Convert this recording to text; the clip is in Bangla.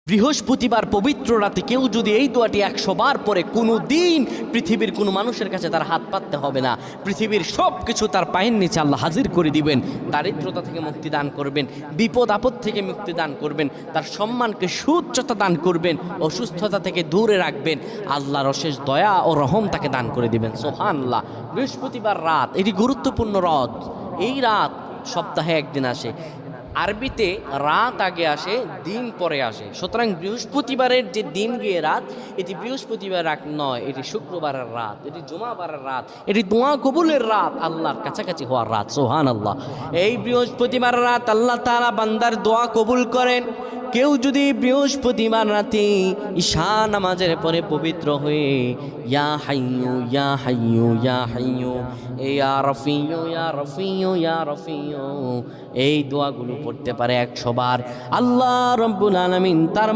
বৃহস্পতিবার পবিত্র রাতে কেউ যদি এই দোয়াটি 100 বার পরে কোনো দিন পৃথিবীর কোনো মানুষের কাছে তার হাত পাততে হবে না। পৃথিবীর সব কিছু তার পায়ের নিচে আল্লাহ হাজির করে দিবেন। দারিদ্রতা থেকে মুক্তি দান করবেন, বিপদ আপদ থেকে মুক্তি দান করবেন, তার সম্মানকে সুউচ্চতা দান করবেন, অসুস্থতা থেকে দূরে রাখবেন। আল্লাহর অশেষ দয়া ও রহম তাকে দান করে দিবেন। সুবহানাল্লাহ। বৃহস্পতিবার রাত এটি গুরুত্বপূর্ণ রাত। এই রাত সপ্তাহে একদিন আসে। আরবিতে রাত আগে আসে, দিন পরে আসে। সুতরাং বৃহস্পতিবারের যে দিন গিয়ে রাত, এটি বৃহস্পতিবার রাত নয়, এটি শুক্রবারের রাত, এটি জুমাবারের রাত, এটি দোয়া কবুলের রাত, আল্লাহর কাছাকাছি হওয়ার রাত। সুবহানাল্লাহ। এই বৃহস্পতিবার রাত আল্লাহ তাআলা বান্দার দোয়া কবুল করেন। কেউ যদি বৃহস্পতিবার রাতে ঈশা নামাজের পরে পবিত্র হয়ে ইয়া হাইয়ু ইয়া হাইয়ু ইয়া হাইয়ু ইয়া রফিয়ু ইয়া রফিয়ু ইয়া রফিয়ু এই দোয়াগুলো পড়তে পারে 100 বার, আল্লাহ রাব্বুল আলামিন তার